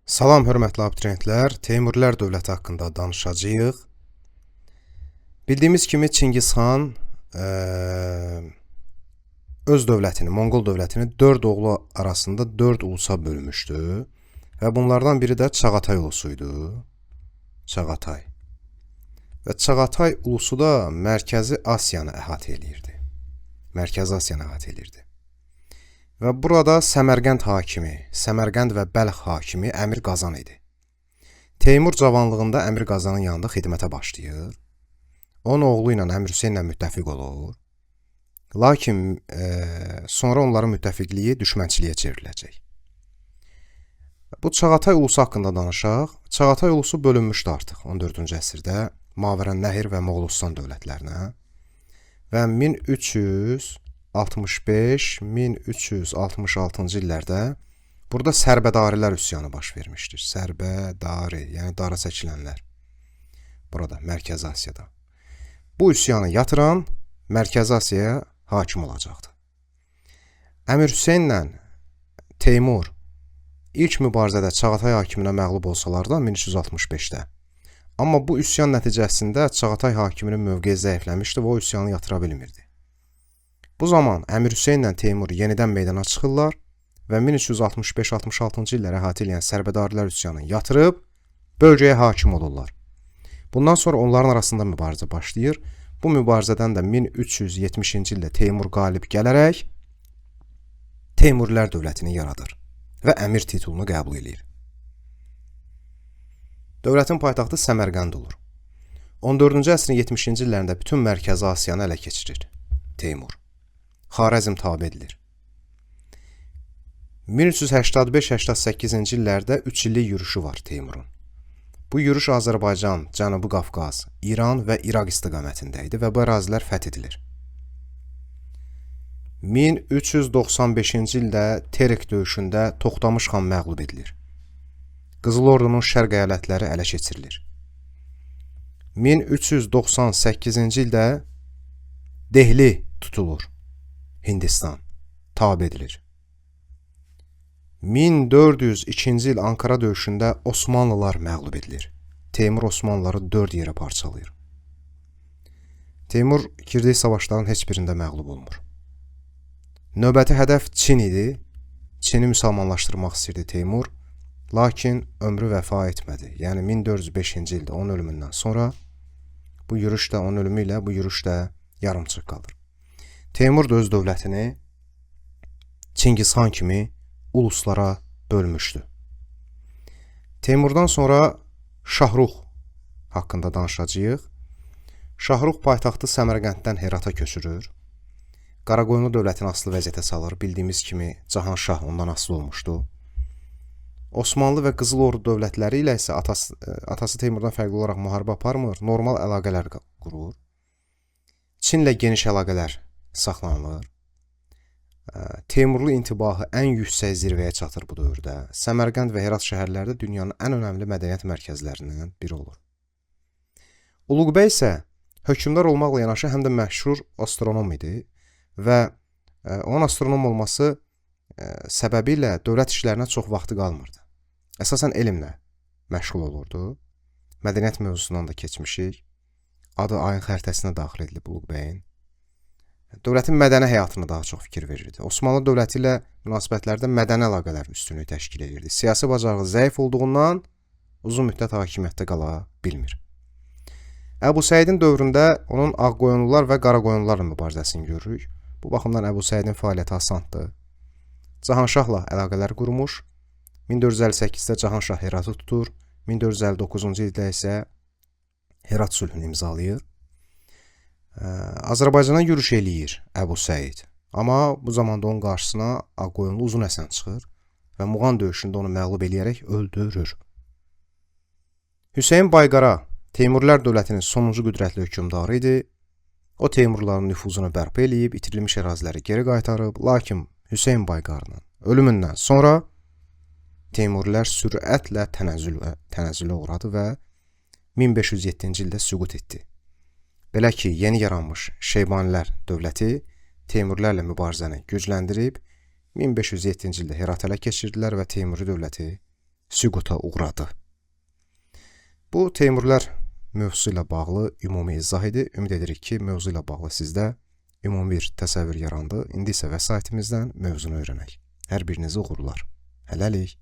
Salam, hörmətli abituriyentlər. Teymurilər dövləti haqqında danışacağıq. Bildiyimiz kimi Çingiz xan öz dövlətini, Monqol dövlətini 4 oğlu arasında 4 ulusa bölmüşdü və bunlardan biri də Çağatay ulusuydu. Çağatay. Və Çağatay ulusu da Mərkəzi Asiyanı əhatə eləyirdi. Mərkəzi Asiyanı əhatə eləyirdi. Və burada Səmərqənd hakimi, Səmərqənd və Bəlx hakimi Əmir Qazan idi. Teymur cavanlığında Əmir Qazanın yanında xidmətə başlayır. Onun oğlu ilə Əmir Hüseynlə müttəfiq olur. Lakin sonra onların müttəfiqliyi düşmənçiliyə çevriləcək. Bu Çağatay ulusu haqqında danışaq. Çağatay ulusu bölünmüşdü artıq 14-cü əsrdə Mavərənnəhir və Moğolistan dövlətlərinə və 1365-1366-cı illərdə burada Sərbədarilər üsyanı baş vermişdir. Sərbədari, yəni dara çəkilənlər. Burada, Mərkəzi Asiyada. Bu üsyanı yatıran Mərkəzi Asiyaya hakim olacaqdı. Əmir Hüseynlə Teymur ilk mübarizədə Çağatay hakiminə məğlub olsalar da 1365-də. Amma bu üsyan nəticəsində Çağatay hakiminin mövqeyi zəifləmişdi və o üsyanı yatıra bilmirdi. Bu zaman Əmir Hüseynlə Teymur yenidən meydana çıxırlar və 1365-66-cı illəri əhatə edən Sərbədarilər üsyanını yatırıb bölgəyə hakim olurlar. Bundan sonra onların arasında mübarizə başlayır. Bu mübarizədən də 1370-ci ildə Teymur qalib gələrək Teymurilər dövlətini yaradır və əmir titulunu qəbul edir. Dövlətin paytaxtı Səmərqənd olur. 14-cü əsrin 70-ci illərində bütün Mərkəzi Asiyanı ələ keçirir Teymur. Xarəzm tabe edilir. 1385-88-ci illərdə 3 illik yürüşü var Teymurun. Bu yürüş Azərbaycan, Cənubi Qafqaz, İran və İraq istiqamətində idi və bu ərazilər fəth edilir. 1395-ci ildə Terik döyüşündə Toxtamış xan məğlub edilir. Qızıl Ordunun şərq əyalətləri ələ keçirilir. 1398-ci ildə Dehli tutulur. Hindistan tabe edilir. 1402-ci il Ankara döyüşündə Osmanlılar məğlub edilir. Teymur Osmanlıları 4 yerə parçalayır. Teymur girdiyi savaşların heç birində məğlub olmur. Növbəti hədəf Çin idi. Çini müsəlmanlaşdırmaq istəyirdi Teymur. Lakin ömrü vəfa etmədi. Yəni 1405-ci ildə onun ölümündən sonra bu yürüş də, onun ölümü ilə bu yürüş də yarımçıq qalır. Teymur da öz dövlətini Çingiz xan kimi uluslara bölmüşdü. Teymurdan sonra Şahrux haqqında danışacağıq. Şahrux paytaxtı Səmərqənddən Herata köçürür. Qaraqoyunlu dövlətini asılı vəziyyətə salır. Bildiyimiz kimi Cahanşah ondan asılı olmuşdu. Osmanlı və Qızıl Ordu dövlətləri ilə isə atası Teymurdan fərqli olaraq müharibə aparmır, normal əlaqələr qurur. Çinlə geniş əlaqələr saxlanılır. Teymurlu intibahı ən yüksək zirvəyə çatır bu dövrdə. Səmərqənd və Herat şəhərləri də dünyanın ən önəmli mədəniyyət mərkəzlərindən biri olur. Uluqbəy isə hökmdar olmaqla yanaşı həm də məşhur astronom idi və onun astronom olması səbəbilə dövlət işlərinə çox vaxtı qalmırdı. Əsasən elmlə məşğul olurdu. Mədəniyyət mövzusundan da keçmişik. Adı ayın xəritəsinə daxil edilib Uluqbəyin. Dövlətin mədəni həyatına daha çox fikir verirdi. Osmanlı dövləti ilə münasibətlərdə mədəni əlaqələr üstünlüyü təşkil edirdi. Siyasi bacarığı zəif olduğundan uzun müddət hakimiyyətdə qala bilmir. Əbu Səidin dövründə onun Ağqoyunlular və Qaraqoyunlularla mübarizəsini görürük. Bu baxımdan Əbu Səidin fəaliyyəti asandır. Cahanşahla əlaqələr qurmuş. 1458-də Cahanşah Heratı tutur. 1459-cu ildə isə Herat sülhünü imzalayır. Azərbaycana yürüş eləyir Əbu Səid. Amma bu zamanda onun qarşısına Ağqoyunlu Uzun Həsən çıxır və Muğan döyüşündə onu məğlub eləyərək öldürür. Hüseyn Bayqara Teymurilər dövlətinin sonuncu qüdrətli hökmdarı idi. O Teymurların nüfuzunu bərpa eləyib, itirilmiş əraziləri geri qaytarıb, lakin Hüseyn Bayqarının ölümündən sonra Teymurilər sürətlə tənəzzülə uğradı və 1507-ci ildə süqut etdi. Belə ki, yeni yaranmış Şeybanilər dövləti Teymurlərlə mübarizəni gücləndirib 1507-ci ildə Herat ələ keçirdilər və Teymuri dövləti süquta uğradı. Bu Teymurlər mövzusu ilə bağlı ümumi izah idi. Ümid edirik ki, mövzu ilə bağlı sizdə ümumi bir təsəvvür yarandı. İndi isə vəsaitimizdən mövzunu öyrənək. Hər birinizi uğurlar. Hələlik.